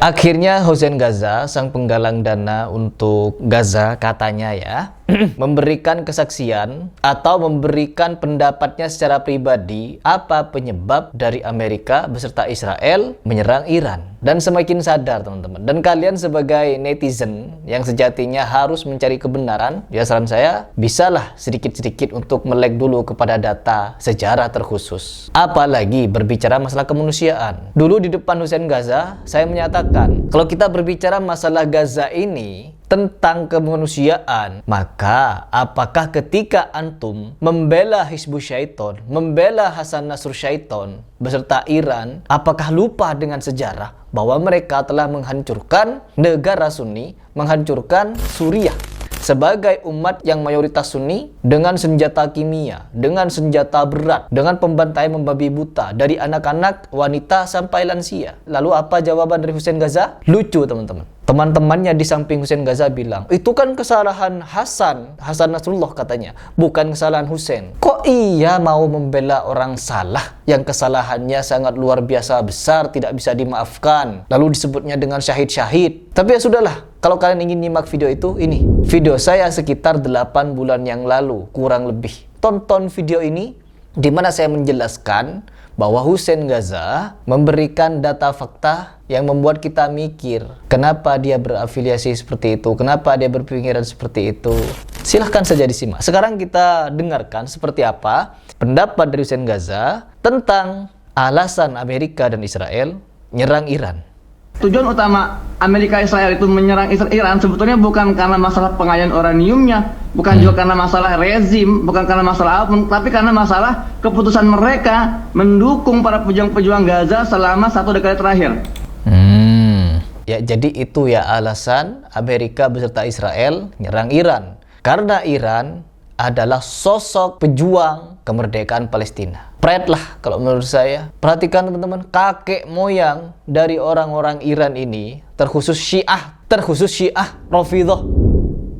Akhirnya Hussein Ghaza, sang penggalang dana untuk Gaza, katanya ya, memberikan kesaksian atau memberikan pendapatnya secara pribadi apa penyebab dari Amerika beserta Israel menyerang Iran. Dan semakin sadar teman-teman, dan kalian sebagai netizen yang sejatinya harus mencari kebenaran, ya saran saya, bisalah sedikit-sedikit untuk melek dulu kepada data sejarah terkhusus. Apalagi berbicara masalah kemanusiaan. Dulu di depan Hussein Ghaza, saya menyatakan, kalau kita berbicara masalah Gaza ini tentang kemanusiaan, maka apakah ketika antum membela Hizbus Syaiton, membela Hasan Nasrul Syaiton beserta Iran, apakah lupa dengan sejarah bahwa mereka telah menghancurkan negara Sunni, menghancurkan Suriah sebagai umat yang mayoritas Sunni dengan senjata kimia, dengan senjata berat, dengan pembantaian membabi buta dari anak-anak, wanita sampai lansia. Lalu apa jawaban dari Hussein Ghaza? Lucu teman-teman. Teman-temannya di samping Hussein Ghaza bilang, itu kan kesalahan Hasan Nasrullah katanya, bukan kesalahan Hussein. Kok iya mau membela orang salah yang kesalahannya sangat luar biasa besar, tidak bisa dimaafkan, lalu disebutnya dengan syahid-syahid. Tapi ya sudahlah, kalau kalian ingin nyimak video itu, ini video saya sekitar 8 bulan yang lalu, kurang lebih. Tonton video ini, di mana saya menjelaskan bahwa Hussein Ghaza memberikan data fakta yang membuat kita mikir kenapa dia berafiliasi seperti itu, kenapa dia berpikiran seperti itu. Silahkan saja disimak. Sekarang kita dengarkan seperti apa pendapat dari Hussein Ghaza tentang alasan Amerika dan Israel nyerang Iran. Tujuan utama Amerika Israel itu menyerang Iran sebetulnya bukan karena masalah pengayaan uraniumnya, bukan juga karena masalah rezim, bukan karena masalah apapun, tapi karena masalah keputusan mereka mendukung para pejuang-pejuang Gaza selama 1 dekade terakhir. Ya, jadi itu ya alasan Amerika beserta Israel nyerang Iran. Karena Iran adalah sosok pejuang kemerdekaan Palestina. Pride lah kalau menurut saya. Perhatikan teman-teman, kakek moyang dari orang-orang Iran ini, terkhusus Syiah Rafidhah,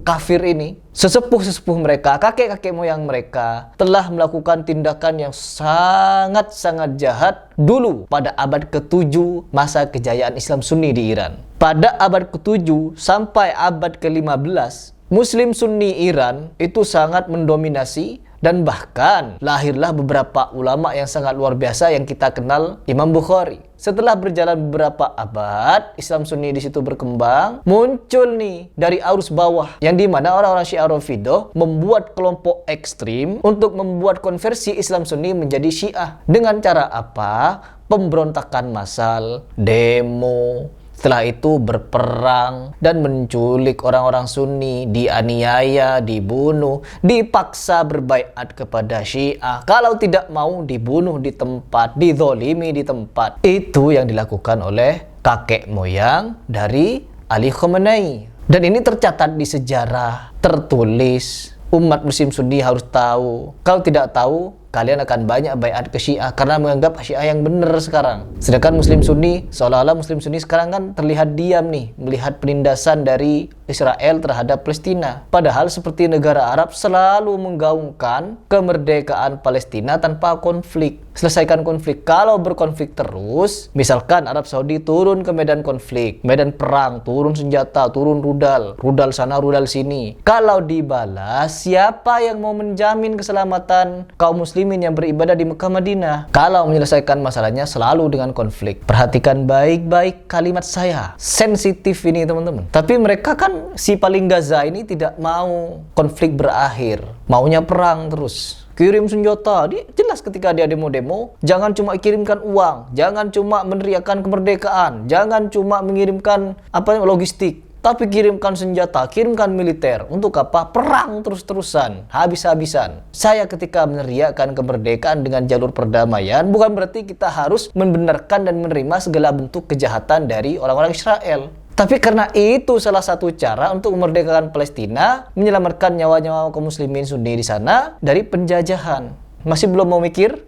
kafir ini, sesepuh-sesepuh mereka, kakek-kakek moyang mereka telah melakukan tindakan yang sangat-sangat jahat dulu pada abad ke-7 masa kejayaan Islam Sunni di Iran. Pada abad ke-7 sampai abad ke-15, Muslim Sunni Iran itu sangat mendominasi, dan bahkan lahirlah beberapa ulama yang sangat luar biasa yang kita kenal, Imam Bukhari. Setelah berjalan beberapa abad, Islam Sunni di situ berkembang, muncul nih dari arus bawah yang dimana orang-orang Syiah Rafidhah membuat kelompok ekstrim untuk membuat konversi Islam Sunni menjadi Syiah. Dengan cara apa? Pemberontakan massal, demo. Setelah itu berperang dan menculik orang-orang Sunni, dianiaya, dibunuh, dipaksa berbaiat kepada Syiah. Kalau tidak mau dibunuh di tempat, dizolimi di tempat. Itu yang dilakukan oleh kakek moyang dari Ali Khamenei. Dan ini tercatat di sejarah, tertulis. Umat Muslim Sunni harus tahu. Kalau tidak tahu, kalian akan banyak baiat ke Syiah karena menganggap Syiah yang benar sekarang. Sedangkan Muslim Sunni, seolah-olah Muslim Sunni sekarang kan terlihat diam nih, melihat penindasan dari Israel terhadap Palestina. Padahal seperti negara Arab selalu menggaungkan kemerdekaan Palestina tanpa konflik. Selesaikan konflik. Kalau berkonflik terus, misalkan Arab Saudi turun ke medan konflik, medan perang, turun senjata, turun rudal, rudal sana, rudal sini. Kalau dibalas, siapa yang mau menjamin keselamatan kaum muslimin yang beribadah di Mekah Madinah? Kalau menyelesaikan masalahnya selalu dengan konflik. Perhatikan baik-baik kalimat saya. Sensitif ini teman-teman. Tapi mereka kan si paling Gaza ini tidak mau konflik berakhir. Maunya perang terus. Kirim senjata. Dia jelas ketika dia demo-demo, jangan cuma kirimkan uang, jangan cuma meneriakan kemerdekaan, jangan cuma mengirimkan logistik, tapi kirimkan senjata, kirimkan militer. Untuk apa? Perang terus-terusan, habis-habisan. Saya ketika meneriakan kemerdekaan dengan jalur perdamaian, bukan berarti kita harus membenarkan dan menerima segala bentuk kejahatan dari orang-orang Israel. Tapi karena itu salah satu cara untuk memerdekakan Palestina, menyelamatkan nyawa-nyawa kaum muslimin Sunni di sana dari penjajahan. Masih belum mau mikir?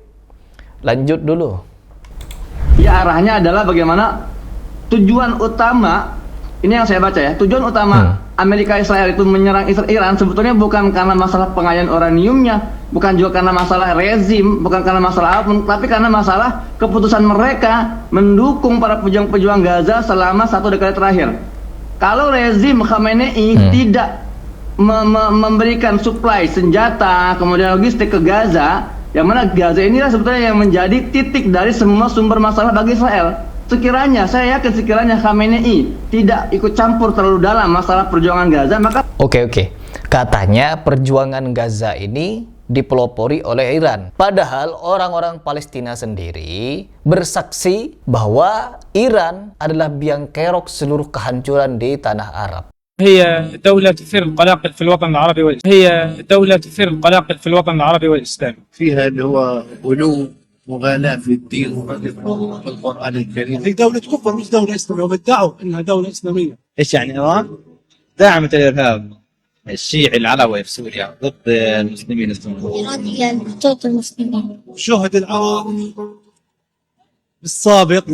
Lanjut dulu. Ya, arahnya adalah bagaimana tujuan utama, ini yang saya baca ya, tujuan utama Amerika Israel itu menyerang Iran sebetulnya bukan karena masalah pengayaan uraniumnya, bukan juga karena masalah rezim, bukan karena masalah apapun, tapi karena masalah keputusan mereka mendukung para pejuang-pejuang Gaza selama 1 dekade terakhir. Kalau rezim Khamenei tidak memberikan suplai senjata, kemudian logistik ke Gaza, yang mana Gaza inilah sebetulnya yang menjadi titik dari semua sumber masalah bagi Israel. Saya yakin sekiranya Khamenei tidak ikut campur terlalu dalam masalah perjuangan Gaza, maka Oke. Katanya perjuangan Gaza ini dipelopori oleh Iran. Padahal orang-orang Palestina sendiri bersaksi bahwa Iran adalah biang kerok seluruh kehancuran di tanah Arab. هي دولة تثير القلاقل في الوطن العربي هي دولة تثير القلاقل في الوطن العربي والإسلامي. فيها اللي هو غلو مغالاة في الدين وفي القرآن الكريم. هي دولة كفر مش دولة إسلامية، وبدعوا إنها دولة إسلامية. ايش يعني ايران داعمة الارهاب الشيعي العلوي في سوريا ضد المسلمين السنيين. إيران هي اللي تعطي المسلمين. شهد العراق بالسابق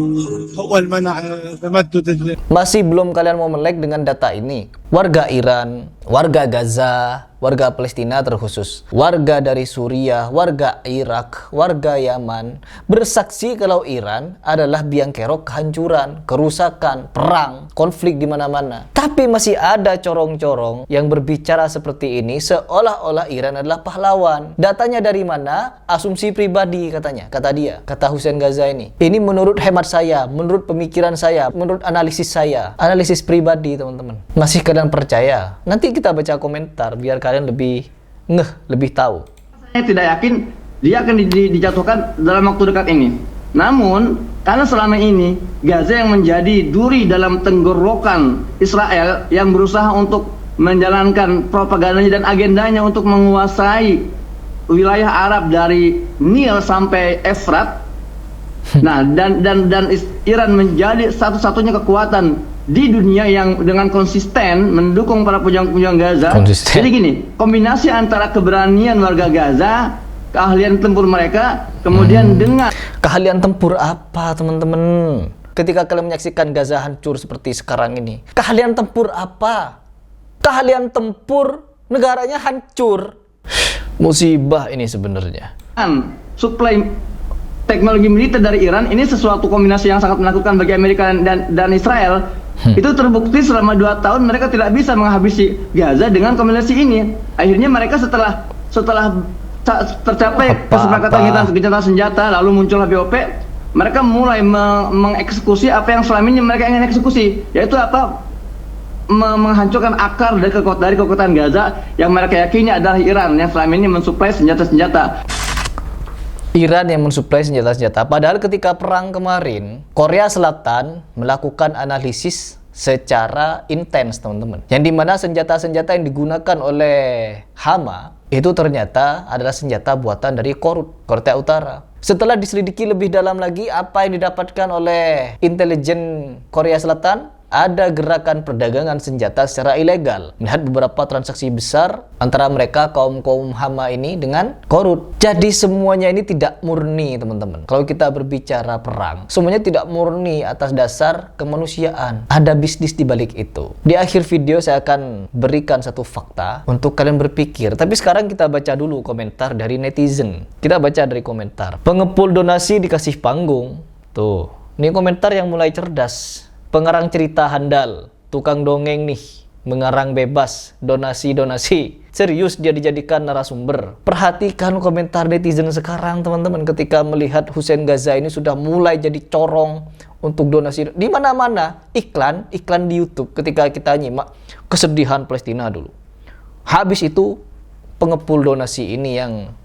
هو المنع تمدد Masih belum kalian mau melek dengan data ini? Warga Iran, warga Gaza, warga Palestina terkhusus, warga dari Suriah, warga Irak, warga Yaman bersaksi kalau Iran adalah biang kerok kehancuran, kerusakan, perang, konflik di mana-mana. Tapi masih ada corong-corong yang berbicara seperti ini seolah-olah Iran adalah pahlawan. Datanya dari mana? Asumsi pribadi katanya, kata dia, kata Hussein Gaza ini. Ini menurut hemat saya, menurut pemikiran saya, menurut analisis saya, analisis pribadi teman-teman. Masih kalian percaya? Nanti kita baca komentar biar kalian lebih lebih tahu. saya tidak yakin dia akan dijatuhkan dalam waktu dekat ini. Namun, karena selama ini Gaza yang menjadi duri dalam tenggorokan Israel yang berusaha untuk menjalankan propagandanya dan agendanya untuk menguasai wilayah Arab dari Nil sampai Efrat. Nah, dan Iran menjadi satu-satunya kekuatan di dunia yang dengan konsisten mendukung para pejuang-pejuang Gaza. Konsisten. Jadi gini, kombinasi antara keberanian warga Gaza, keahlian tempur mereka, kemudian dengan Keahlian tempur apa teman-teman? Ketika kalian menyaksikan Gaza hancur seperti sekarang ini, keahlian tempur apa? Keahlian tempur negaranya hancur. Musibah ini sebenarnya. suplai teknologi militer dari Iran, ini sesuatu kombinasi yang sangat menakutkan bagi Amerika dan Israel. Itu terbukti selama 2 tahun mereka tidak bisa menghabisi Gaza dengan kombinasi ini. Akhirnya mereka setelah tercapai kesepakatan gencatan senjata, lalu muncul HBOP, mereka mulai mengeksekusi apa yang selama ini mereka ingin eksekusi, yaitu apa? Menghancurkan akar dari kekuatan Gaza yang mereka yakini adalah Iran yang selama ini mensuplai senjata-senjata. Iran yang mensuplai senjata-senjata. Padahal ketika perang kemarin, Korea Selatan melakukan analisis secara intens, teman-teman. Yang dimana senjata-senjata yang digunakan oleh Hama itu ternyata adalah senjata buatan dari Korea Utara. Setelah diselidiki lebih dalam lagi apa yang didapatkan oleh intelijen Korea Selatan, ada gerakan perdagangan senjata secara ilegal. Melihat beberapa transaksi besar antara mereka kaum Hama ini dengan Korut. Jadi semuanya ini tidak murni, teman-teman. Kalau kita berbicara perang, semuanya tidak murni atas dasar kemanusiaan. Ada bisnis di balik itu. Di akhir video saya akan berikan satu fakta untuk kalian berpikir. Tapi sekarang kita baca dulu komentar dari netizen. Kita baca dari komentar. Pengepul donasi dikasih panggung. Tuh, ini komentar yang mulai cerdas. Pengarang cerita handal, tukang dongeng nih, mengarang bebas, donasi-donasi. Serius dia dijadikan narasumber. Perhatikan komentar netizen sekarang, teman-teman, ketika melihat Hussein Gaza ini sudah mulai jadi corong untuk donasi. Di mana-mana iklan di YouTube ketika kita nyimak kesedihan Palestina dulu. Habis itu pengepul donasi ini yang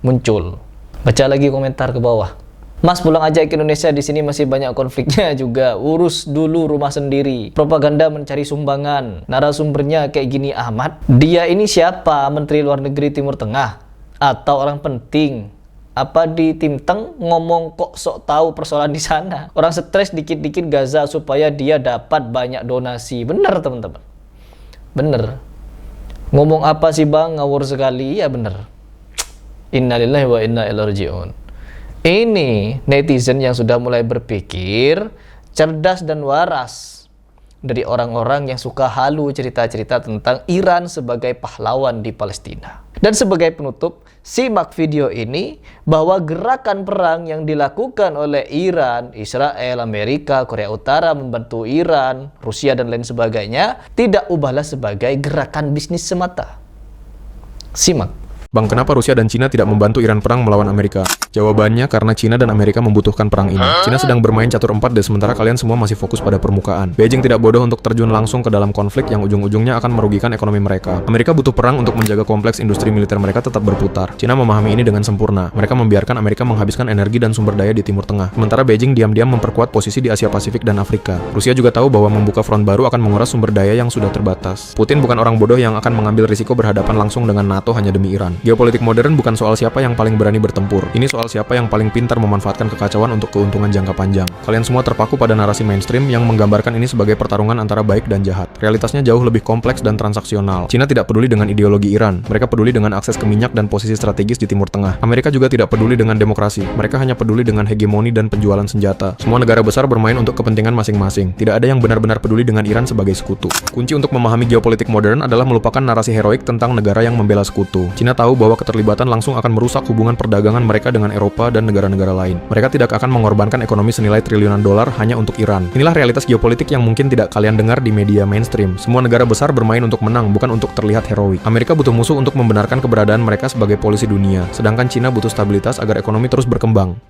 muncul. Baca lagi komentar ke bawah. Mas pulang aja ke Indonesia, di sini masih banyak konfliknya juga. Urus dulu rumah sendiri. Propaganda mencari sumbangan. Narasumbernya kayak gini amat. Dia ini siapa? Menteri Luar Negeri Timur Tengah? Atau orang penting? Apa di Timteng ngomong kok sok tahu persoalan di sana? Orang stres dikit-dikit Gaza supaya dia dapat banyak donasi. Bener teman-teman. Bener. Ngomong apa sih bang? Ngawur sekali. Ya bener. Innalillahi wa inna ilaihi raji'un. Ini netizen yang sudah mulai berpikir cerdas dan waras. dari orang-orang yang suka halu cerita-cerita tentang Iran sebagai pahlawan di Palestina. Dan sebagai penutup, simak video ini bahwa gerakan perang yang dilakukan oleh Iran, Israel, Amerika, Korea Utara membantu Iran, Rusia dan lain sebagainya tidak ubahlah sebagai gerakan bisnis semata. Simak. Bang, kenapa Rusia dan Cina tidak membantu Iran perang melawan Amerika? Jawabannya karena Cina dan Amerika membutuhkan perang ini. Cina sedang bermain catur empat deh, sementara kalian semua masih fokus pada permukaan. Beijing tidak bodoh untuk terjun langsung ke dalam konflik yang ujung-ujungnya akan merugikan ekonomi mereka. Amerika butuh perang untuk menjaga kompleks industri militer mereka tetap berputar. Cina memahami ini dengan sempurna. Mereka membiarkan Amerika menghabiskan energi dan sumber daya di Timur Tengah. Sementara Beijing diam-diam memperkuat posisi di Asia Pasifik dan Afrika. Rusia juga tahu bahwa membuka front baru akan menguras sumber daya yang sudah terbatas. Putin bukan orang bodoh yang akan mengambil risiko berhadapan langsung dengan NATO hanya demi Iran. Geopolitik modern bukan soal siapa yang paling berani bertempur. Ini soal siapa yang paling pintar memanfaatkan kekacauan untuk keuntungan jangka panjang. Kalian semua terpaku pada narasi mainstream yang menggambarkan ini sebagai pertarungan antara baik dan jahat. Realitasnya jauh lebih kompleks dan transaksional. Cina tidak peduli dengan ideologi Iran. Mereka peduli dengan akses ke minyak dan posisi strategis di Timur Tengah. Amerika juga tidak peduli dengan demokrasi. Mereka hanya peduli dengan hegemoni dan penjualan senjata. Semua negara besar bermain untuk kepentingan masing-masing. Tidak ada yang benar-benar peduli dengan Iran sebagai sekutu. Kunci untuk memahami geopolitik modern adalah melupakan narasi heroik tentang negara yang membela sekutu. Cina tahu bahwa keterlibatan langsung akan merusak hubungan perdagangan mereka dengan Eropa dan negara-negara lain. Mereka tidak akan mengorbankan ekonomi senilai triliunan dolar hanya untuk Iran. Inilah realitas geopolitik yang mungkin tidak kalian dengar di media mainstream. Semua negara besar bermain untuk menang, bukan untuk terlihat heroik. Amerika butuh musuh untuk membenarkan keberadaan mereka sebagai polisi dunia, sedangkan Cina butuh stabilitas agar ekonomi terus berkembang.